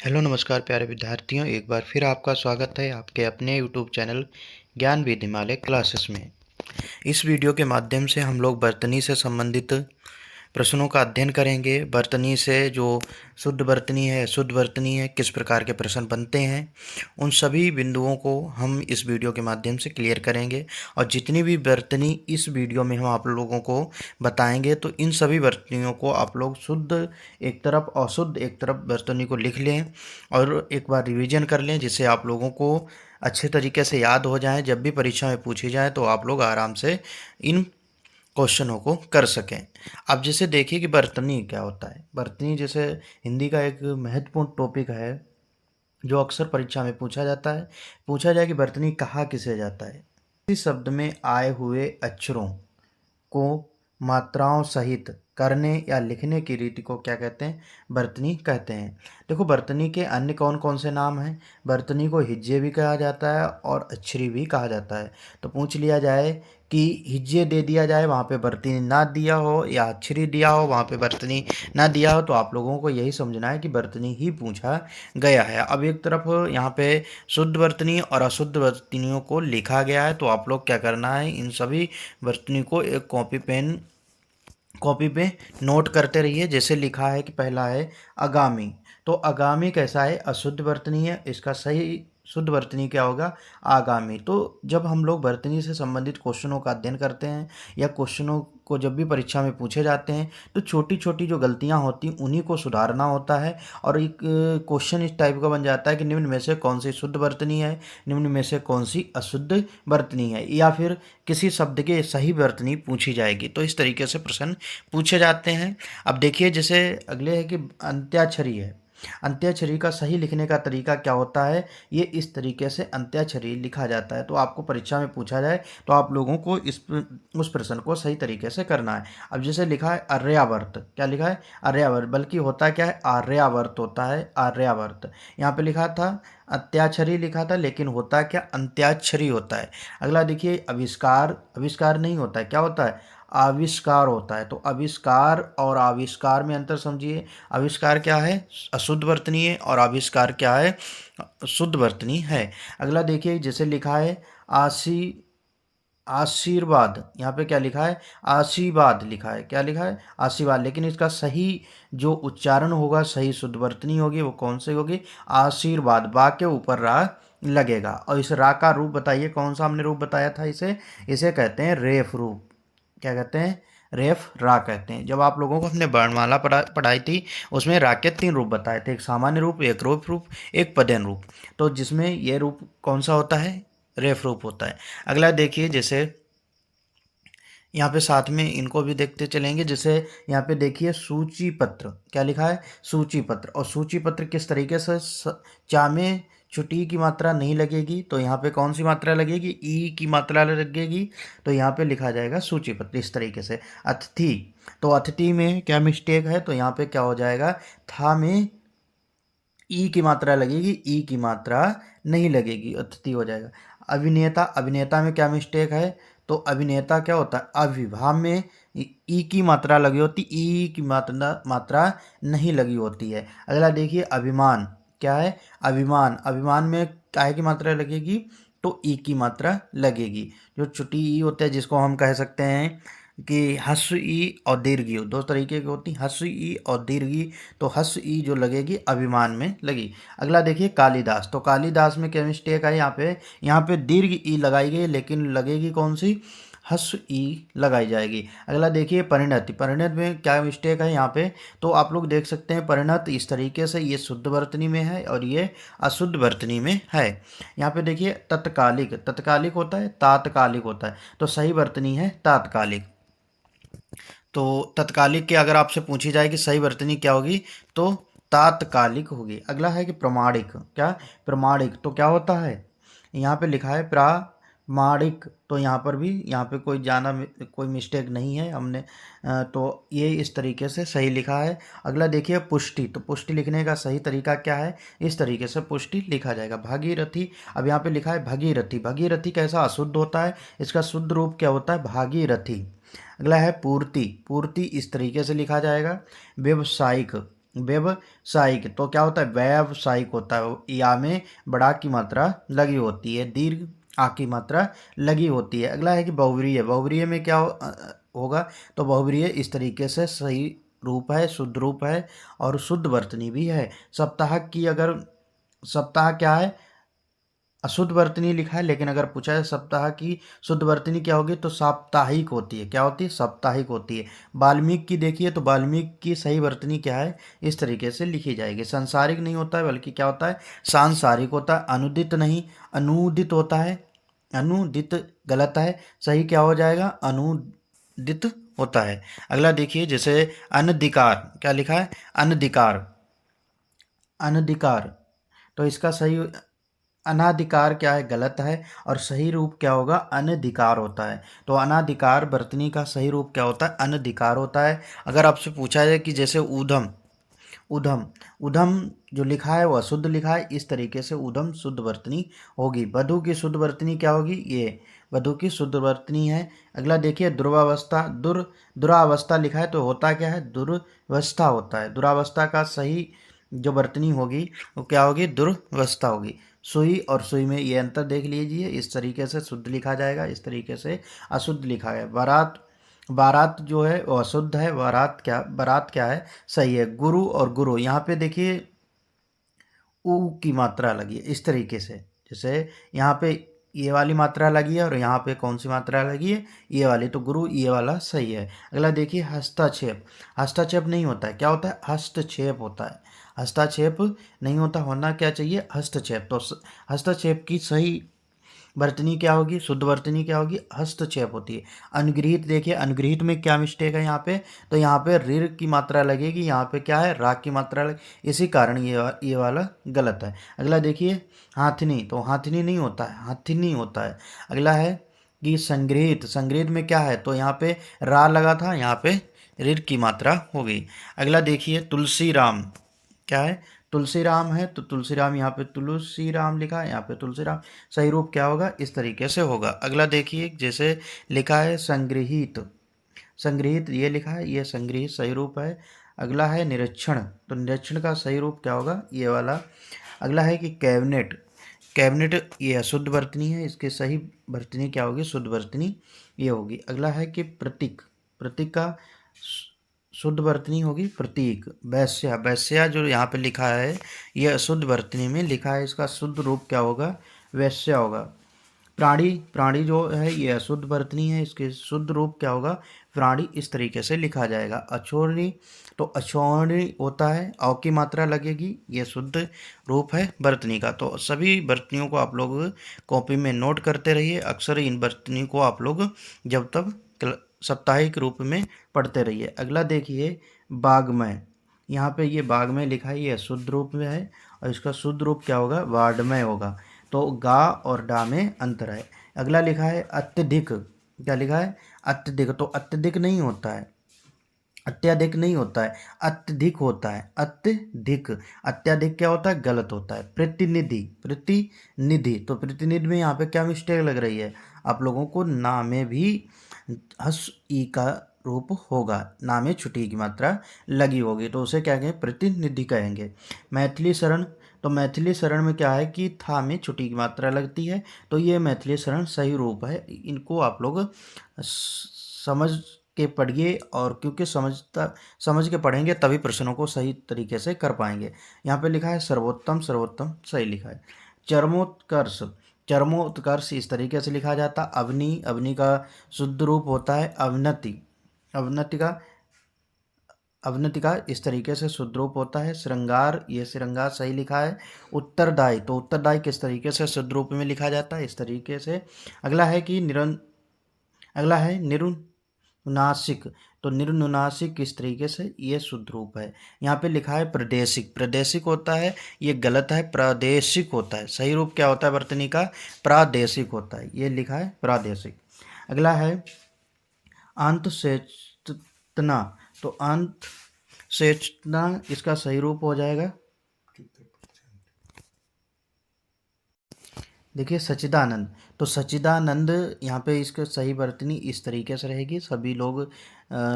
Hello नमस्कार प्यारे विद्यार्थियों, एक बार फिर आपका स्वागत है आपके अपने यूट्यूब चैनल ज्ञान विद हिमालय क्लासेस में। इस वीडियो के माध्यम से हम लोग बर्तनी से संबंधित प्रश्नों का अध्ययन करेंगे। बर्तनी से जो शुद्ध बर्तनी है, अशुद्ध बर्तनी है, किस प्रकार के प्रश्न बनते हैं, उन सभी बिंदुओं को हम इस वीडियो के माध्यम से क्लियर करेंगे। और जितनी भी बर्तनी इस वीडियो में हम आप लोगों को बताएंगे, तो इन सभी बर्तनियों को आप लोग शुद्ध एक तरफ, अशुद्ध एक तरफ बर्तनी को लिख लें और एक बार रिवीजन कर लें, जिससे आप लोगों को अच्छे तरीके से याद हो जाए। जब भी परीक्षा में पूछी जाए तो आप लोग आराम से इन क्वेश्चनों को कर सकें। अब जैसे देखिए कि बर्तनी क्या होता है। बर्तनी जैसे हिंदी का एक महत्वपूर्ण टॉपिक है जो अक्सर परीक्षा में पूछा जाता है। पूछा जाए कि बर्तनी कहा किसे जाता है। इस शब्द में आए हुए अक्षरों को मात्राओं सहित करने या लिखने की रीति को क्या कहते हैं? बर्तनी कहते हैं। देखो, बर्तनी के अन्य कौन कौन से नाम हैं। बर्तनी को हिज्जे भी कहा जाता है और अक्षरी भी कहा जाता है। तो पूछ लिया जाए कि हिज्जे दे दिया जाए वहाँ पे बर्तनी ना दिया हो, या अक्षरी दिया हो वहाँ पे बर्तनी ना दिया हो, तो आप लोगों को यही समझना है कि बर्तनी ही पूछा गया है। अब एक तरफ यहाँ पे शुद्ध बर्तनी और अशुद्ध बर्तनियों को लिखा गया है, तो आप लोग क्या करना है, इन सभी बर्तनी को एक कॉपी पे नोट करते रहिए। जैसे लिखा है कि पहला है आगामी। तो आगामी कैसा है? अशुद्ध वर्तनी है। इसका सही शुद्ध वर्तनी क्या होगा? आगामी। तो जब हम लोग वर्तनी से संबंधित क्वेश्चनों का अध्ययन करते हैं या क्वेश्चनों को जब भी परीक्षा में पूछे जाते हैं, तो छोटी छोटी जो गलतियां होती उन्हीं को सुधारना होता है। और एक क्वेश्चन इस टाइप का बन जाता है कि निम्न में से कौन सी शुद्ध वर्तनी है, निम्न में से कौन सी अशुद्ध वर्तनी है, या फिर किसी शब्द के सही वर्तनी पूछी जाएगी। तो इस तरीके से प्रश्न पूछे जाते हैं। अब देखिए, जैसे अगले है कि अंत्याक्षरी है। अंत्याक्षरी का सही लिखने का तरीका क्या होता है? ये इस तरीके से अंत्याक्षरी लिखा जाता है। तो आपको परीक्षा में पूछा जाए तो आप लोगों को उस प्रश्न को सही तरीके से करना है। अब जैसे लिखा है आर्यावर्त। क्या लिखा है? आर्यावर्त। बल्कि होता क्या है? आर्यावर्त होता है, आर्यावर्त। यहाँ पे लिखा था अंत्याक्षरी लिखा था, लेकिन होता क्या? अंत्याक्षरी होता है। अगला देखिए आविष्कार। आविष्कार नहीं होता है, क्या होता है? आविष्कार होता है। तो आविष्कार और आविष्कार में अंतर समझिए। आविष्कार क्या है? अशुद्ध वर्तनी है, और आविष्कार क्या है? शुद्ध वर्तनी है। अगला देखिए, जैसे लिखा है आशीर्वाद। यहाँ पे क्या लिखा है? आशीर्वाद लिखा है। क्या लिखा है? आशीर्वाद। लेकिन इसका सही जो उच्चारण होगा, सही शुद्ध वर्तनी होगी, वो कौन सी होगी? आशीर्वाद। बा के ऊपर रा लगेगा। और इस रा का रूप बताइए, कौन सा हमने रूप बताया था इसे? इसे कहते हैं रेफ रूप। क्या कहते हैं? रेफ रा कहते हैं। जब आप लोगों को हमने वर्णमाला पढ़ाई थी, उसमें रा के 3 रूप बताए थे। एक सामान्य रूप, एक रूप रूप, एक पदेन रूप। तो जिसमें ये रूप कौन सा होता है? रेफ रूप होता है। अगला देखिए, जैसे यहाँ पे साथ में इनको भी देखते चलेंगे। जैसे यहाँ पे देखिए सूची पत्र। क्या लिखा है? सूची पत्र। और सूची पत्र किस तरीके से? चा में छुट्टी की मात्रा नहीं लगेगी, तो यहाँ पे कौन सी मात्रा लगेगी? ई की मात्रा लगेगी। तो यहाँ पे लिखा जाएगा सूची पत्र इस तरीके से। अतिथि। तो अतिथि में क्या मिस्टेक है? तो यहाँ पे क्या हो जाएगा? था में ई की मात्रा लगेगी, ई की मात्रा नहीं लगेगी, अतिथि हो जाएगा। अभिनेता। अभिनेता में क्या मिस्टेक है? तो अभिनेता क्या होता है? अविभाव में ई की मात्रा लगी होती, ई की मात्रा नहीं लगी होती है। अगला देखिए अभिमान। क्या है? अभिमान। अभिमान में काय की मात्रा लगेगी? तो ई की मात्रा लगेगी। जो छोटी ई होता है, जिसको हम कह सकते हैं कि ह्रस्व ई और दीर्घ ई, दो तरीके की होती, ह्रस्व ई और दीर्घ ई। तो ह्रस्व ई जो लगेगी अभिमान में लगी। अगला देखिए कालिदास। तो कालिदास में क्या मिस्टेक है? यहाँ पे दीर्घ ई लगाई गई, लेकिन लगेगी कौन सी? ह्रस्व ई लगाई जाएगी। अगला देखिए परिणति। परिणत में क्या मिस्टेक है यहाँ पे? तो आप लोग देख सकते हैं परिणत इस तरीके से, ये शुद्ध वर्तनी में है और ये अशुद्ध वर्तनी में है। यहाँ पे देखिए तत्कालिक। तत्कालिक होता है, तात्कालिक होता है। तो सही वर्तनी है तात्कालिक। तो तत्कालिक की अगर आपसे पूछी जाए कि सही वर्तनी क्या होगी, तो तात्कालिक होगी। अगला है कि प्रमाणिक। क्या? प्रमाणिक। तो क्या होता है? यहाँ पे लिखा है प्रामाणिक। तो यहाँ पर भी यहाँ पे कोई मिस्टेक नहीं है। तो ये इस तरीके से सही लिखा है। अगला देखिए पुष्टि। तो पुष्टि लिखने का सही तरीका क्या है? इस तरीके से पुष्टि लिखा जाएगा। भागीरथी। अब यहाँ पे लिखा है भगीरथी। भगीरथी कैसा? अशुद्ध होता है। इसका शुद्ध रूप क्या होता है? भागीरथी। अगला है पूर्ति। पूर्ति इस तरीके से लिखा जाएगा। व्यवसायिक। व्यवसायिक, तो क्या होता है, व्यावसायिक होता है, या में बड़ा की मात्रा लगी होती है, दीर्घ आ की मात्रा लगी होती है। अगला है कि बहुव्रीहि, बहुव्रीहि में क्या होगा, तो बहुव्रीहि इस तरीके से सही रूप है, शुद्ध रूप है और शुद्ध वर्तनी भी है। सप्ताह की, अगर सप्ताह क्या है, अशुद्ध वर्तनी लिखा है, लेकिन अगर पूछा है सप्ताह की शुद्ध वर्तनी क्या होगी, तो साप्ताहिक होती है। क्या होती है, साप्ताहिक होती है। वाल्मीकि की देखिए, तो वाल्मीकि की सही वर्तनी क्या है, इस तरीके से लिखी जाएगी। सांसारिक नहीं होता है, बल्कि क्या होता है, सांसारिक होता है। अनुदित नहीं, अनुदित होता है। अनुदित गलत है, सही क्या हो जाएगा, अनुदित होता है। अगला देखिए, जैसे अनधिकार, क्या लिखा है, अनधिकार, अनधिकार, तो इसका सही अनाधिकार क्या है, गलत है, और सही रूप क्या होगा, अनधिकार होता है। तो अनाधिकार वर्तनी का सही रूप क्या होता है, अनधिकार होता है। अगर आपसे पूछा जाए कि जैसे ऊधम, उधम, उधम जो लिखा है वो अशुद्ध लिखा है, इस तरीके से उधम शुद्ध वर्तनी होगी। वधु की शुद्ध वर्तनी क्या होगी, ये वधु की शुद्ध वर्तनी है। अगला देखिए, दुर्वावस्था, दुरावस्था लिखा है, तो होता क्या है, दुर्वस्था होता है। दुरावस्था का सही जो वर्तनी होगी वो क्या होगी, दुर्वस्था होगी। सुई और सुई में ये अंतर देख लीजिए, इस तरीके से शुद्ध लिखा जाएगा, इस तरीके से अशुद्ध लिखा है। बारात, बारात जो है वो अशुद्ध है, बारात क्या है, सही है। गुरु और गुरु, यहाँ पे देखिए ऊ की मात्रा लगी है, इस तरीके से, जैसे यहाँ पे ये वाली मात्रा लगी है और यहाँ पे कौन सी मात्रा लगी है, ये वाली, तो गुरु ये वाला सही है। अगला देखिए, हस्तक्षेप, हस्तक्षेप नहीं होता है, क्या होता है, हस्तक्षेप होता है। हस्तक्षेप नहीं होता, होना क्या चाहिए, हस्तक्षेप। तो हस्तक्षेप की सही वर्तनी क्या होगी, शुद्ध वर्तनी क्या होगी, हस्तक्षेप होती है। अनुगृहित देखिए, अनुगृहित में क्या मिस्टेक है यहाँ पे, तो यहाँ पे ऋ की मात्रा लगेगी, यहाँ पे क्या है, रा की मात्रा इसी कारण ये वाला गलत है। अगला देखिए, हाथनी, तो हाथनी नहीं होता है, हाथिनी होता है। अगला है कि संग्रहित, संग्रहित में क्या है, तो यहाँ पे रा लगा था, यहाँ पे ऋ की मात्रा हो गई। अगला देखिए, तुलसी राम, क्या है, तुलसी राम है, तो तुलसी राम, यहाँ पे तुलसी राम लिखा है, यहाँ पे तुलसी राम, सही रूप क्या होगा, इस तरीके से होगा। अगला देखिए, जैसे लिखा है संग्रहित, संग्रहित ये लिखा है, ये संग्रहित सही रूप है। अगला है निरीक्षण, तो निरीक्षण का सही रूप क्या होगा, ये वाला। अगला है कि कैबिनेट, कैबिनेट ये अशुद्ध वर्तनी है, इसके सही वर्तनी क्या होगी, शुद्ध वर्तनी ये होगी। अगला है कि प्रतीक, प्रतीक का शुद्ध वर्तनी होगी प्रतीक। वैश्या, वैश्या जो यहाँ पे लिखा है ये अशुद्ध वर्तनी में लिखा है, इसका शुद्ध रूप क्या होगा, वैश्या होगा। प्राणी, प्राणी जो है ये अशुद्ध वर्तनी है, इसके शुद्ध रूप क्या होगा, प्राणी, इस तरीके से लिखा जाएगा। अछोरनी, तो अछोरनी होता है, औ की मात्रा लगेगी, ये शुद्ध रूप है वर्तनी का। तो सभी वर्तनियों को आप लोग कॉपी में नोट करते रहिए, अक्सर इन वर्तनी को आप लोग जब तक साप्ताहिक रूप में पढ़ते रहिए। अगला देखिए, बागमय, यहाँ पे ये बागमय लिखा है, ये शुद्ध रूप में है और इसका शुद्ध रूप क्या होगा, वाड्मय होगा। तो गा और डा में अंतर है। अगला लिखा है अत्यधिक, क्या लिखा है, अत्यधिक, तो अत्यधिक नहीं होता है, अत्यधिक नहीं होता है, अत्यधिक होता है, अत्यधिक। अत्यधिक क्या होता है, गलत होता है। प्रतिनिधि, प्रतिनिधि, तो प्रतिनिधि में यहाँ पे क्या मिस्टेक लग रही है, आप लोगों को ना में भी हस ई का रूप होगा, ना में छुट्टी की मात्रा लगी होगी, तो उसे क्या कहेंगे, प्रतिनिधि कहेंगे। मैथिली शरण, तो मैथिली शरण में क्या है कि था में छुट्टी की मात्रा लगती है, तो ये मैथिली शरण सही रूप है। इनको आप लोग समझ के पढ़िए, और क्योंकि समझ के पढ़ेंगे तभी प्रश्नों को सही तरीके से कर पाएंगे। यहाँ पे लिखा है सर्वोत्तम, सर्वोत्तम सही लिखा है। चरमोत्कर्ष, चरमोत्कर्ष इस तरीके से लिखा जाता। अवनी, अवनी का शुद्ध रूप होता है अवनति, अवनति का, अवनति का इस तरीके से शुद्ध रूप होता है। श्रृंगार, ये श्रृंगार सही लिखा है। उत्तरदायी, तो उत्तरदायी किस तरीके से शुद्ध रूप में लिखा जाता है, इस तरीके से। अगला है कि अगला है निरुनासिक, तो निरुनासिक किस तरीके से, ये शुद्ध रूप है। यहाँ पे लिखा है प्रादेशिक, प्रादेशिक होता है, ये गलत है, प्रादेशिक होता है। सही रूप क्या होता है वर्तनी का, प्रादेशिक होता है, ये लिखा है प्रादेशिक। अगला है अंत सेचना, तो अंत सेचना इसका सही रूप हो जाएगा देखिए सच्चिदानंद, तो सच्चिदानंद यहाँ पे इसका सही वर्तनी इस तरीके से रहेगी। सभी लोग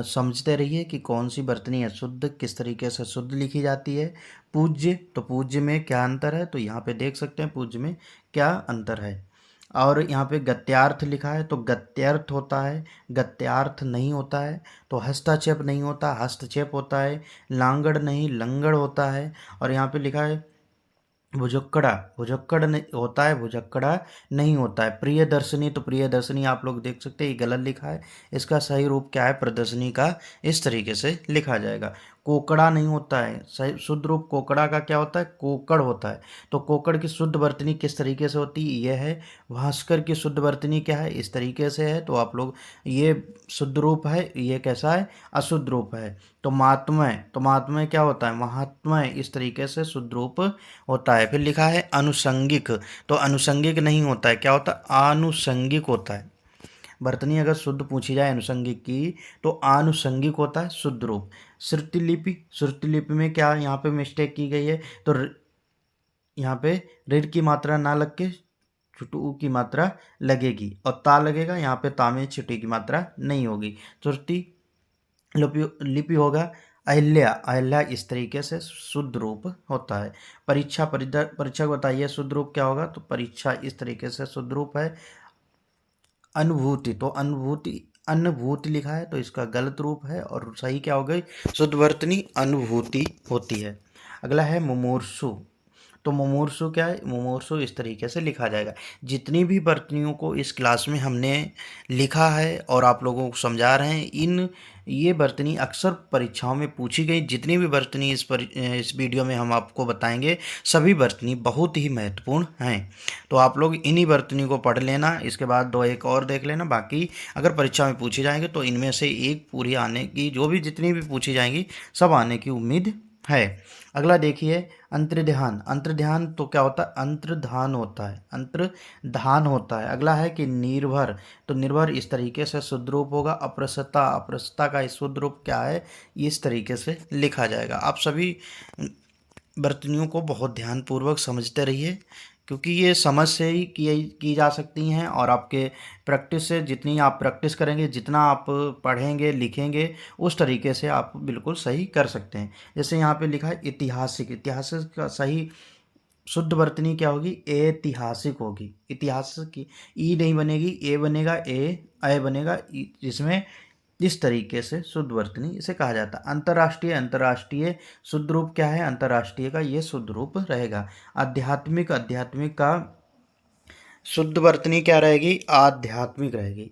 समझते रहिए कि कौन सी वर्तनी अशुद्ध किस तरीके से शुद्ध लिखी जाती है। पूज्य, तो पूज्य में क्या अंतर है, तो यहाँ पे देख सकते हैं पूज्य में क्या अंतर है। और यहाँ पे गत्यार्थ लिखा है, तो गत्यर्थ होता है, गत्यार्थ नहीं होता है। तो हस्तक्षेप नहीं होता, हस्तक्षेप होता है। लांगड़ नहीं, लंगड़ होता है। और यहाँ पे लिखा है भुजक्कड़ा, भुजक्कड़ नहीं होता है, भुजक्कड़ा नहीं होता है। प्रियदर्शनी, तो प्रियदर्शनी आप लोग देख सकते हैं ये गलत लिखा है। इसका सही रूप क्या है, प्रदर्शनी का इस तरीके से लिखा जाएगा। कोकड़ा नहीं होता है, सही शुद्ध रूप कोकड़ा का क्या होता है, कोकड़ होता है। तो कोकड़ की शुद्ध वर्तनी किस तरीके से होती है, यह है। भास्कर की शुद्ध वर्तनी क्या है, इस तरीके से है। तो आप लोग ये शुद्ध रूप है, ये कैसा है, अशुद्ध रूप है। तो महात्मय, तो महात्मय क्या होता है, महात्मय इस तरीके से शुद्ध रूप होता है। फिर लिखा है अनुषंगिक, तो अनुषंगिक नहीं होता है, क्या होता है, आनुषंगिक होता है। वर्तनी अगर शुद्ध पूछी जाए अनुषंगिक की, तो आनुषंगिक होता है शुद्ध रूप। श्रुतिलिपि, श्रुतिलिपि में क्या यहाँ पे मिस्टेक की गई है, तो यहाँ पे ऋण की मात्रा ना लग के छुटू की मात्रा लगेगी, और ता लगेगा, यहाँ पे ता में छुटी की मात्रा नहीं होगी। श्रुति लिपि लिपि होगा अहिल्या, अहिल्या इस तरीके से शुद्ध रूप होता है। परीक्षा, परीक्षा को बताइए शुद्ध रूप क्या होगा, तो परीक्षा इस तरीके से शुद्ध रूप है। अनुभूति, तो अनुभूति, अनुभूति लिखा है तो इसका गलत रूप है, और सही क्या हो गई, शुद्ध वर्तनी अनुभूति होती है। अगला है मुमूर्षु, तो मुमूर्षु क्या है, मुमूर्षु इस तरीके से लिखा जाएगा। जितनी भी वर्तनियों को इस क्लास में हमने लिखा है और आप लोगों को समझा रहे हैं, ये वर्तनी अक्सर परीक्षाओं में पूछी गई। जितनी भी वर्तनी इस वीडियो में हम आपको बताएंगे, सभी वर्तनी बहुत ही महत्वपूर्ण हैं। तो आप लोग इन्हीं वर्तनी को पढ़ लेना, इसके बाद दो एक और देख लेना। बाकी अगर परीक्षा में पूछी जाएंगे तो इनमें से एक पूरी आने की, जो भी जितनी भी पूछी जाएंगी सब आने की उम्मीद है। अगला देखिए अंतर्ध्यान, अंतर्ध्यान तो क्या होता है, अंतर्धान होता है, अंतर्धान होता है। अगला है कि निर्भर, तो निर्भर इस तरीके से शुद्ध रूप होगा। अप्रसता, अप्रसता का शुद्ध रूप क्या है, इस तरीके से लिखा जाएगा। आप सभी वर्तनियों को बहुत ध्यानपूर्वक समझते रहिए, क्योंकि ये समझ से ही की जा सकती हैं, और आपके प्रैक्टिस से, जितनी आप प्रैक्टिस करेंगे, जितना आप पढ़ेंगे लिखेंगे, उस तरीके से आप बिल्कुल सही कर सकते हैं। जैसे यहाँ पे लिखा है ऐतिहासिक, ऐतिहासिक का सही शुद्ध वर्तनी क्या होगी, ऐतिहासिक होगी। इतिहास की ई नहीं बनेगी, ए बनेगा, ए बनेगा, जिसमें इस तरीके से शुद्ध वर्तनी इसे कहा जाता है। अंतर्राष्ट्रीय, अंतर्राष्ट्रीय शुद्ध रूप क्या है, अंतर्राष्ट्रीय का ये शुद्ध रूप रहेगा। आध्यात्मिक, आध्यात्मिक का शुद्ध वर्तनी क्या रहेगी, आध्यात्मिक रहेगी,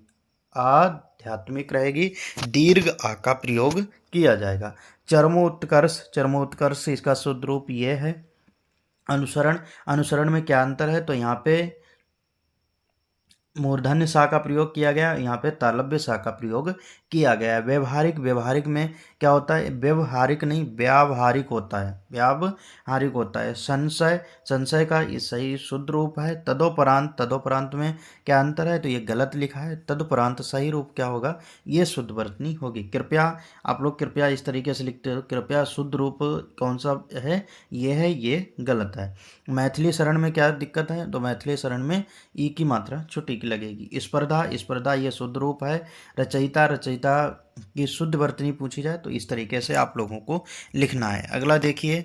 आध्यात्मिक रहेगी। दीर्घ आ का प्रयोग किया जाएगा। चरमोत्कर्ष, चरमोत्कर्ष इसका शुद्ध रूप ये है। अनुसरण, अनुसरण में क्या अंतर है, तो यहाँ पे मूर्धन्य सा का प्रयोग किया गया, यहाँ पे तालव्य सा का प्रयोग किया गया है। व्यवहारिक, व्यवहारिक में क्या होता है, व्यवहारिक नहीं व्यावहारिक होता है, व्यावहारिक होता है। संशय, संशय का ये सही शुद्ध रूप है। तदोपरांत, तदोपरांत में क्या अंतर है, तो ये गलत लिखा है। तदुपरांत सही रूप क्या होगा, ये शुद्ध वर्तनी होगी। कृपया, आप लोग कृपया इस तरीके से लिखते हो, कृपया शुद्ध रूप कौन सा है, ये गलत है। मैथिली शरण में क्या दिक्कत है, तो मैथिली शरण में ई की मात्रा छुट्टी की लगेगी। स्पर्धा, स्पर्धा ये शुद्ध रूप है। रचयिता, रचयिता की शुद्ध वर्तनी पूछी जाए तो इस तरीके से आप लोगों को लिखना है। अगला देखिए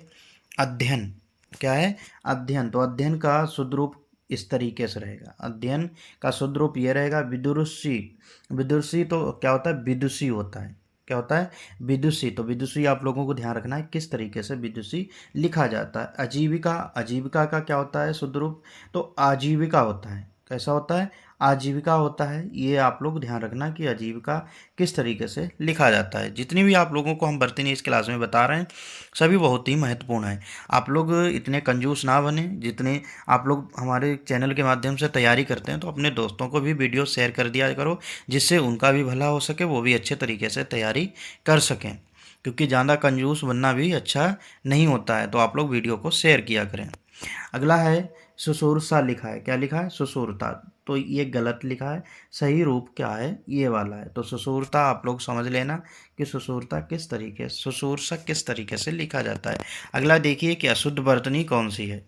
अध्ययन, क्या है, अध्ययन, तो अध्ययन का शुद्ध रूप इस तरीके से रहेगा। अध्ययन का शुद्ध रूप ये रहेगा। विदुषी, विदुषी तो क्या होता है, विदुषी होता है, क्या होता है, विदुषी। तो विदुषी आप लोगों को ध्यान रखना है किस तरीके से विदुषी लिखा जाता है। आजीविका, आजीविका का क्या होता है शुद्ध रूप, तो आजीविका होता है। कैसा होता है, आजीविका होता है। ये आप लोग ध्यान रखना कि आजीविका किस तरीके से लिखा जाता है। जितनी भी आप लोगों को हम वर्तनी इस क्लास में बता रहे हैं, सभी बहुत ही महत्वपूर्ण है। आप लोग इतने कंजूस ना बने। जितने आप लोग हमारे चैनल के माध्यम से तैयारी करते हैं, तो अपने दोस्तों को भी वीडियो शेयर कर दिया करो, जिससे उनका भी भला हो सके, वो भी अच्छे तरीके से तैयारी कर सकें। क्योंकि ज़्यादा कंजूस बनना भी अच्छा नहीं होता है। तो आप लोग वीडियो को शेयर किया करें। अगला है सुसूरता, लिखा है, क्या लिखा है, सुसूरता, तो ये गलत लिखा है। सही रूप क्या है, ये वाला है। तो सुसूरता आप लोग समझ लेना कि सुसूरता किस तरीके, सुसूरसा किस तरीके से लिखा जाता है। अगला देखिए कि अशुद्ध वर्तनी कौन सी है।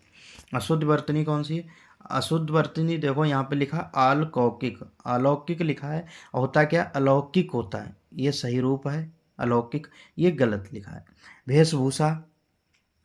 अशुद्ध वर्तनी कौन सी है, अशुद्ध वर्तनी देखो यहाँ पे लिखा अलौकिक, अलौकिक लिखा है, होता क्या अलौकिक होता है, ये सही रूप है अलौकिक, ये गलत लिखा है। वेशभूषा,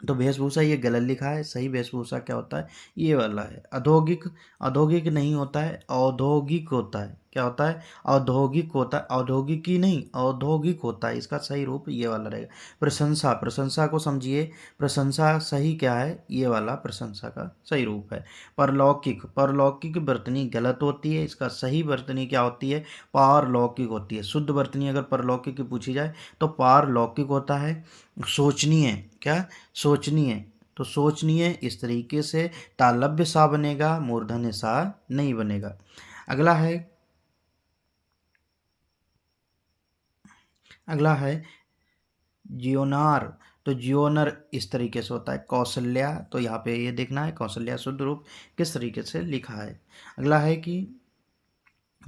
तो वेशभूषा ये गलत लिखा है, सही वेशभूषा क्या होता है ये वाला है। औद्योगिक, औद्योगिक नहीं होता है, औद्योगिक होता है, क्या होता है औद्योगिक होता है, औद्योगिकी नहीं औद्योगिक होता है, इसका सही रूप ये वाला रहेगा। प्रशंसा, प्रशंसा को समझिए, प्रशंसा सही क्या है ये वाला प्रशंसा का सही रूप है। परलौकिक, परलौकिक वर्तनी गलत होती है, इसका सही वर्तनी क्या होती है पारलौकिक होती है। शुद्ध वर्तनी अगर परलौकिक की पूछी जाए तो पारलौकिक होता है। सोचनीय, क्या सोचनीय, तो सोचनीय इस तरीके से तालव्य सा बनेगा, मूर्धन्य सा नहीं बनेगा। अगला है, अगला है जियोनार, तो जियोनर इस तरीके से होता है। कौशल्या, तो यहाँ पे ये देखना है कौशल्या शुद्ध रूप किस तरीके से लिखा है। अगला है कि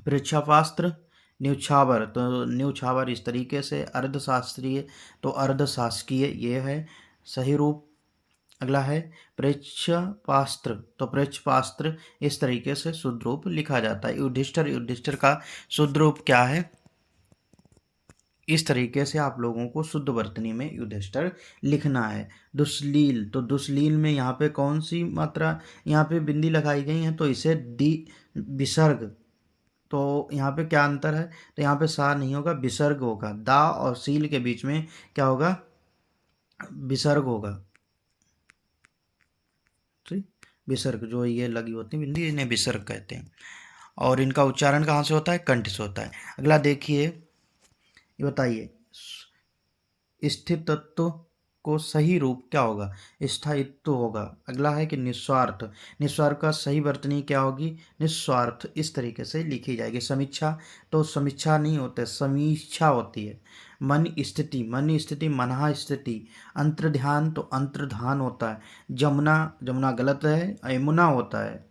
परीक्षापास्त्र, न्यौछावर, तो न्यौछावर इस तरीके से। अर्धशास्त्रीय, तो अर्धशासकीय ये है सही रूप। अगला है प्रेक्षपास्त्र, तो प्रेक्षपास्त्र इस तरीके से शुद्ध रूप लिखा जाता है। युधिष्ठिर, युधिष्ठिर का शुद्ध रूप क्या है इस तरीके से आप लोगों को शुद्ध वर्तनी में युधिष्ठिर लिखना है। दुश्लील, तो दुश्लील में यहाँ पे कौन सी मात्रा यहाँ पे बिंदी लगाई गई है, तो इसे दी विसर्ग, तो यहाँ पे क्या अंतर है, तो यहाँ पे सा नहीं होगा विसर्ग होगा, दा और सील के बीच में क्या होगा विसर्ग होगा। ठीक, विसर्ग जो ये लगी होती है बिंदी इन्हें विसर्ग कहते हैं। और इनका उच्चारण कहाँ से होता है कंठ से होता है। अगला देखिए, ये बताइए स्थितत्व को सही रूप क्या होगा स्थायित्व होगा। अगला है कि निस्वार्थ, निस्वार्थ का सही वर्तनी क्या होगी निस्वार्थ इस तरीके से लिखी जाएगी। समीक्षा, तो समीक्षा नहीं होते समीक्षा होती है। मन स्थिति, मन स्थिति मनहा स्थिति। अंतर्ध्यान, तो अंतर्धान होता है। जमुना, जमुना गलत है यमुना होता है।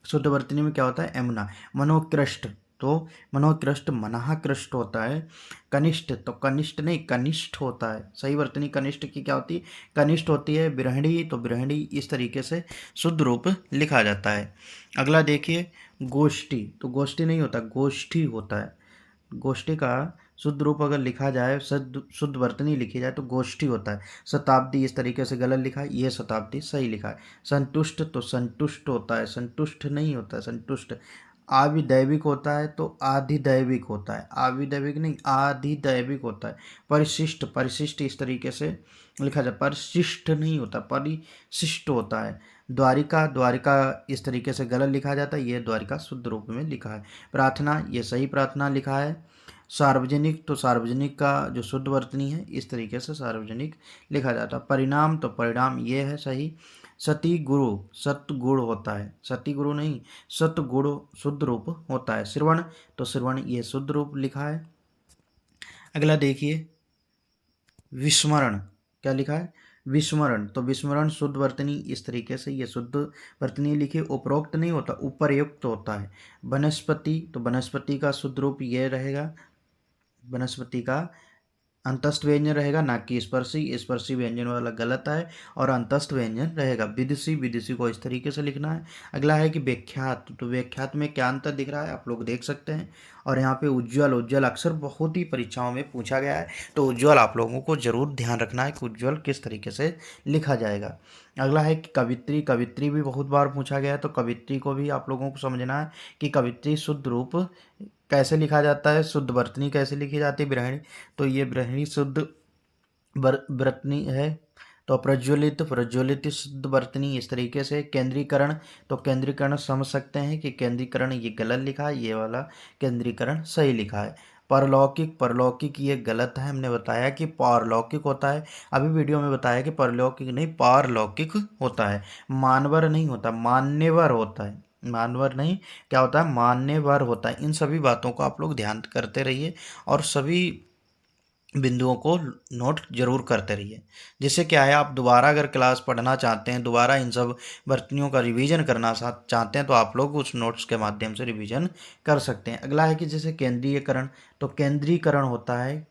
शुद्ध वर्तनी में क्या होता है यमुना। मनोकृष्ट, तो मनोकृष्ट मनहाकृष्ट होता है। कनिष्ठ, तो कनिष्ठ नहीं कनिष्ठ होता है, सही वर्तनी कनिष्ठ की क्या होती है कनिष्ठ होती है। बिरहणी, तो बिरहणी इस तरीके से शुद्ध रूप लिखा जाता है। अगला देखिए गोष्ठी, तो गोष्ठी नहीं होता गोष्ठी होता है। गोष्ठी का शुद्ध रूप अगर लिखा जाए शुद्ध वर्तनी लिखी जाए तो गोष्ठी होता है। शताब्दी इस तरीके से गलत लिखा है, ये शताब्दी सही लिखा है। संतुष्ट, तो संतुष्ट होता है संतुष्ट नहीं होता है संतुष्ट। आविदैविक होता है तो आधिदैविक होता है, आविदैविक नहीं आधिदैविक होता है। परिशिष्ट, परिशिष्ट इस तरीके से लिखा जाए परिशिष्ट नहीं होता परिशिष्ट होता है। द्वारिका, द्वारिका इस तरीके से गलत लिखा जाता है, ये द्वारिका शुद्ध रूप में लिखा है। प्रार्थना, ये सही प्रार्थना लिखा है। सार्वजनिक, तो सार्वजनिक का जो शुद्ध वर्तनी है इस तरीके से सार्वजनिक लिखा जाता है। परिणाम, तो परिणाम ये है सही। सती गुरु, सतगुण होता है सती गुरु नहीं सतगुण शुद्ध रूप होता है। श्रवण, तो श्रवण ये शुद्ध रूप लिखा है। अगला देखिए विस्मरण, क्या लिखा है विस्मरण, तो विस्मरण शुद्ध वर्तनी इस तरीके से ये शुद्ध वर्तनी लिखी। उपरोक्त नहीं होता उपरयुक्त होता है। वनस्पति, तो वनस्पति का शुद्ध रूप ये रहेगा वनस्पति का अंतस्थ व्यंजन रहेगा ना कि स्पर्शी, स्पर्शी व्यंजन वाला गलत है और अंतस्थ व्यंजन रहेगा। विदुषी, विदुषी को इस तरीके से लिखना है। अगला है कि व्याख्यात, तो व्याख्यात में क्या अंतर दिख रहा है आप लोग देख सकते हैं। और यहाँ पे उज्ज्वल, उज्ज्वल अक्सर बहुत ही परीक्षाओं में पूछा गया है, तो उज्ज्वल आप लोगों को जरूर ध्यान रखना है कि उज्ज्वल किस तरीके से लिखा जाएगा। अगला है कि कवित्री, कवित्री भी बहुत बार पूछा गया है, तो कवित्री को भी आप लोगों को समझना है कि कवित्री शुद्ध रूप कैसे लिखा जाता है, शुद्ध वर्तनी कैसे लिखी जाती है। ब्रह्मणी, तो ये ब्रह्मणी शुद्ध वर्तनी है। तो प्रज्वलित, प्रज्वलित शुद्ध वर्तनी इस तरीके से। केंद्रीकरण, तो केंद्रीकरण समझ सकते हैं कि केंद्रीकरण ये गलत लिखा है, ये वाला केंद्रीकरण सही लिखा है। परलौकिक, परलौकिक ये गलत है, हमने बताया कि पारलौकिक होता है, अभी वीडियो में बताया कि परलौकिक नहीं पारलौकिक होता है। मानवर नहीं होता मान्यवर होता है, मानवर नहीं क्या होता है मान्यवर होता है। इन सभी बातों को आप लोग ध्यान करते रहिए और सभी बिंदुओं को नोट जरूर करते रहिए, जिससे क्या है आप दोबारा अगर क्लास पढ़ना चाहते हैं, दोबारा इन सब वर्तनियों का रिवीजन करना चाहते हैं, तो आप लोग उस नोट्स के माध्यम से रिवीजन कर सकते हैं। अगला है कि जैसे केंद्रीयकरण, तो केंद्रीकरण होता है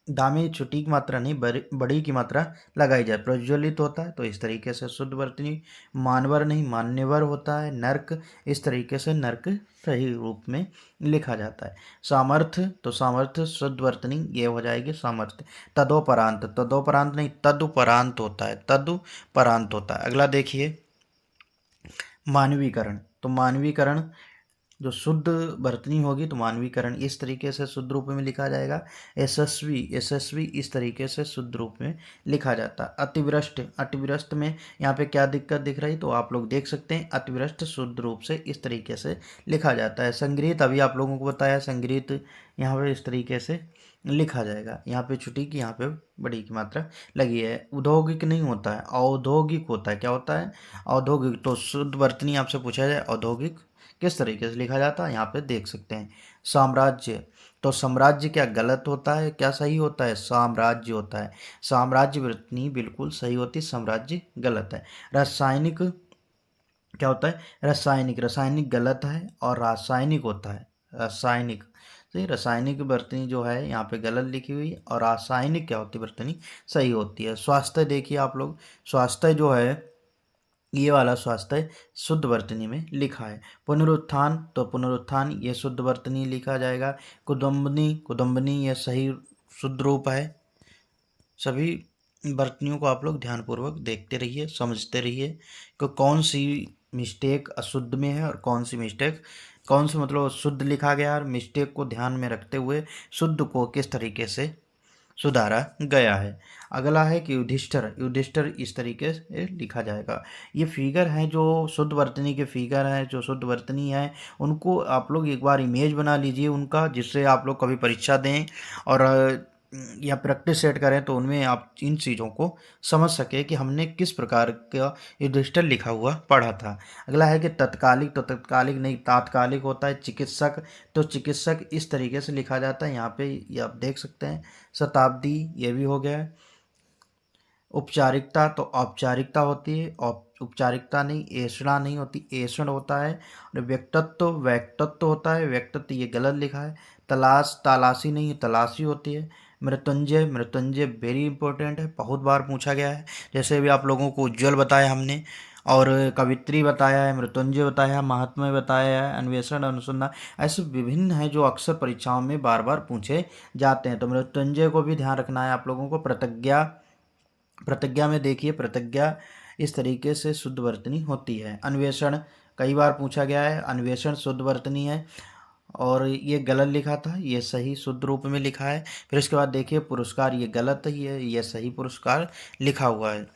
दा में छोटी की मात्रा नहीं बड़ी की मात्रा लगाई जाए। प्रज्वलित होता है तो इस तरीके से शुद्ध वर्तनी। मानवर नहीं मान्यवर होता है। नर्क, इस तरीके से नर्क सही रूप में लिखा जाता है। सामर्थ्य तो सामर्थ्य शुद्ध वर्तनी ये हो जाएगी सामर्थ्य। तदोपरांत, तदोपरांत नहीं तदुपरांत होता है, तदुपरांत होता है। अगला देखिए मानवीकरण। तो मानवीकरण जो शुद्ध वर्तनी होगी तो मानवीकरण इस तरीके से शुद्ध रूप में लिखा जाएगा। यशस्वी, यशस्वी इस तरीके से शुद्ध रूप में लिखा जाता है। अतिवृष्ट, अतिवृष्ट में यहाँ पे क्या दिक्कत दिख रही तो आप लोग देख सकते हैं। अतिवृष्ट शुद्ध रूप से इस तरीके से लिखा जाता है। संग्रहित अभी आप लोगों को बताया, संग्रहित यहाँ पे इस तरीके से लिखा जाएगा। यहाँ पे छोटी की, यहाँ पे बड़ी की मात्रा लगी है। औद्योगिक नहीं होता है, औद्योगिक होता है। क्या होता है? औद्योगिक। तो शुद्ध वर्तनी आपसे पूछा जाए औद्योगिक किस तरीके से लिखा जाता है, यहाँ पे देख सकते हैं। साम्राज्य, तो साम्राज्य क्या गलत होता है, क्या सही होता है? साम्राज्य होता है। साम्राज्य वर्तनी बिल्कुल सही होती है, साम्राज्य गलत है। रासायनिक क्या होता है? रासायनिक, रासायनिक गलत है और रासायनिक होता है। रासायनिक, तो ये रासायनिक वर्तनी जो है यहाँ पे गलत लिखी हुई है और रासायनिक क्या होती है वर्तनी सही होती है। स्वास्थ्य देखिए आप लोग, स्वास्थ्य जो है ये वाला स्वास्थ्य शुद्ध वर्तनी में लिखा है। पुनरुत्थान, तो पुनरुत्थान ये शुद्ध वर्तनी लिखा जाएगा। कुदम्बनी, कुदम्बनी ये सही शुद्ध रूप है। सभी वर्तनियों को आप लोग ध्यानपूर्वक देखते रहिए, समझते रहिए कि कौन सी मिस्टेक अशुद्ध में है और कौन सी मिस्टेक, कौन सी मतलब शुद्ध लिखा गया और मिस्टेक को ध्यान में रखते हुए शुद्ध को किस तरीके से सुधारा गया है। अगला है कि युधिष्ठिर, युधिष्ठिर इस तरीके से लिखा जाएगा। ये फिगर हैं जो शुद्ध वर्तनी के फिगर हैं, जो शुद्ध वर्तनी है उनको आप लोग एक बार इमेज बना लीजिए उनका, जिससे आप लोग कभी परीक्षा दें और या प्रैक्टिस सेट करें तो उनमें आप इन चीज़ों को समझ सके कि हमने किस प्रकार का युधिष्ठिर लिखा हुआ पढ़ा था। अगला है कि तत्कालिक, तो तत्कालिक नहीं तात्कालिक होता है। चिकित्सक, तो चिकित्सक इस तरीके से लिखा जाता है। यहाँ पे ये आप देख सकते हैं। शताब्दी ये भी हो गया। औपचारिकता, तो औपचारिकता होती है, उपचारिकता नहीं, ऐषणा नहीं होती, ऐषण होता है। और व्यक्तित्व, व्यक्तित्व होता है, व्यक्तित्व ये गलत लिखा है। तलाश, तलाशी नहीं, तलाशी होती है। मृत्युंजय, मृत्युंजय वेरी इंपॉर्टेंट है, बहुत बार पूछा गया है। जैसे भी आप लोगों को उज्ज्वल बताया हमने और कवित्री बताया है, मृत्युंजय बताया, महात्म्य बताया है, अन्वेषण, अनुसंधान, ऐसे विभिन्न हैं जो अक्सर परीक्षाओं में बार बार पूछे जाते हैं। तो मृत्युंजय को भी ध्यान रखना है आप लोगों को। प्रतिज्ञा, प्रतिज्ञा में देखिए प्रतिज्ञा इस तरीके से शुद्ध वर्तनी होती है। अन्वेषण कई बार पूछा गया है, अन्वेषण शुद्ध वर्तनी है और ये गलत लिखा था, ये सही शुद्ध रूप में लिखा है। फिर इसके बाद देखिए पुरस्कार, ये गलत है, ये सही पुरस्कार लिखा हुआ है।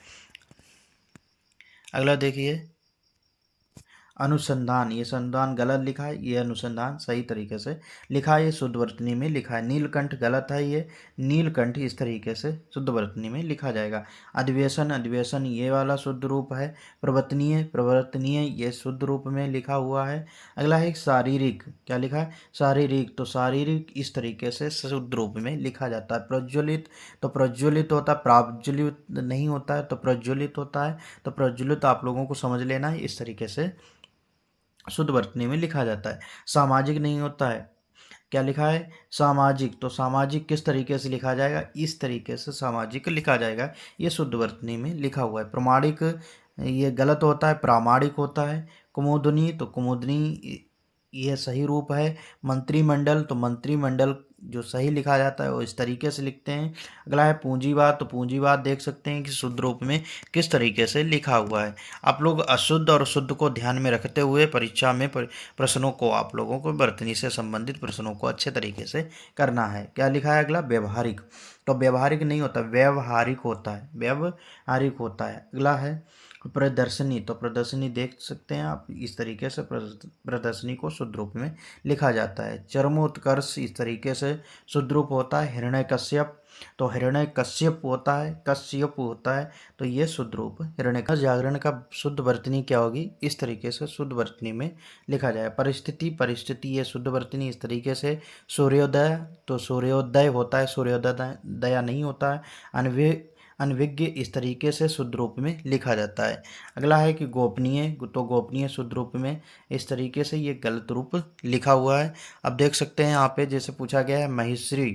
अगला देखिए अनुसंधान, ये संधान गलत लिखा है, ये अनुसंधान सही तरीके से लिखा है, ये शुद्ध वर्तनी में लिखा है। नीलकंठ गलत है, ये नीलकंठ इस तरीके से शुद्ध वर्तनी में लिखा जाएगा। अधिवेशन, अधिवेशन ये वाला शुद्ध रूप है। प्रवर्तनीय, प्रवर्तनीय ये शुद्ध रूप में लिखा हुआ है। अगला है शारीरिक, क्या लिखा है? शारीरिक, तो शारीरिक इस तरीके से शुद्ध रूप में लिखा जाता है। प्रज्वलित, तो प्रज्वलित होता है, प्राज्वलित नहीं होता है, तो प्रज्वलित होता है। तो प्रज्वलित आप लोगों को समझ लेना है, इस तरीके से शुद्ध वर्तनी में लिखा जाता है। सामाजिक नहीं होता है, क्या लिखा है? सामाजिक, तो सामाजिक किस तरीके से लिखा जाएगा? इस तरीके से सामाजिक लिखा जाएगा, ये शुद्ध वर्तनी में लिखा हुआ है। प्रमाणिक ये गलत होता है, प्रामाणिक होता है। कुमुदनी, तो कुमुदनी ये सही रूप है। मंत्रिमंडल, तो मंत्रिमंडल जो सही लिखा जाता है वो इस तरीके से लिखते हैं। अगला है पूंजीवाद, तो पूंजीवाद देख सकते हैं कि शुद्ध रूप में किस तरीके से लिखा हुआ है। आप लोग अशुद्ध और शुद्ध को ध्यान में रखते हुए परीक्षा में प्रश्नों को, आप लोगों को वर्तनी से संबंधित प्रश्नों को अच्छे तरीके से करना है। क्या लिखा है अगला? व्यवहारिक, तो व्यवहारिक नहीं होता, व्यवहारिक होता है, व्यवहारिक होता है। अगला है प्रदर्शनी, तो प्रदर्शनी देख सकते हैं आप, इस तरीके से प्रदर्शनी को शुद्ध रूप में लिखा जाता है। चरमोत्कर्ष इस तरीके से शुद्ध रूप होता है। हिरण्यकश्यप, तो हिरण्यकश्यप होता है, कश्यप होता है, तो ये शुद्ध रूप हिरण्यकश्यप। जागरण का शुद्ध वर्तनी क्या होगी? इस तरीके से शुद्ध वर्तनी में लिखा जाए। परिस्थिति, परिस्थिति ये शुद्ध वर्तनी इस तरीके से। सूर्योदय, तो सूर्योदय होता है, सूर्योदय दया नहीं होता है। अनभिज्ञ इस तरीके से शुद्ध रूप में लिखा जाता है। अगला है कि गोपनीय, तो गोपनीय शुद्ध रूप में इस तरीके से ये गलत रूप लिखा हुआ है। अब देख सकते हैं यहाँ पे जैसे पूछा गया है महेश्वरी,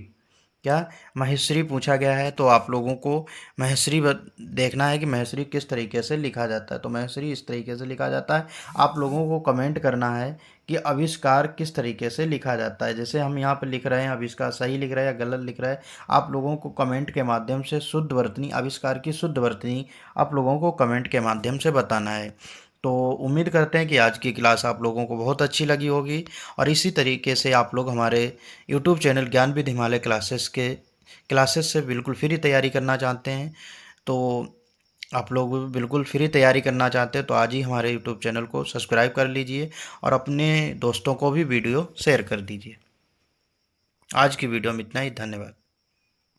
क्या महेश्वरी पूछा गया है, तो आप लोगों को महेश्वरी देखना है कि महेश्वरी किस तरीके से लिखा जाता है। तो महेश्वरी इस तरीके से लिखा जाता है। आप लोगों को कमेंट करना है कि आविष्कार किस तरीके से लिखा जाता है। जैसे हम यहाँ पे लिख रहे हैं, आविष्कार सही लिख रहे हैं या गलत लिख रहे हैं, आप लोगों को कमेंट के माध्यम से शुद्ध वर्तनी, आविष्कार की शुद्ध वर्तनी आप लोगों को कमेंट के माध्यम से बताना है। तो उम्मीद करते हैं कि आज की क्लास आप लोगों को बहुत अच्छी लगी होगी, और इसी तरीके से आप लोग हमारे YouTube channel Gyanvid Himalaya classes से बिल्कुल फ्री तैयारी करना चाहते हैं। तो आप लोग बिल्कुल फ्री तैयारी करना चाहते हैं तो आज ही हमारे यूट्यूब चैनल को सब्सक्राइब कर लीजिए और अपने दोस्तों को भी वीडियो शेयर कर दीजिए। आज की वीडियो में इतना ही। धन्यवाद।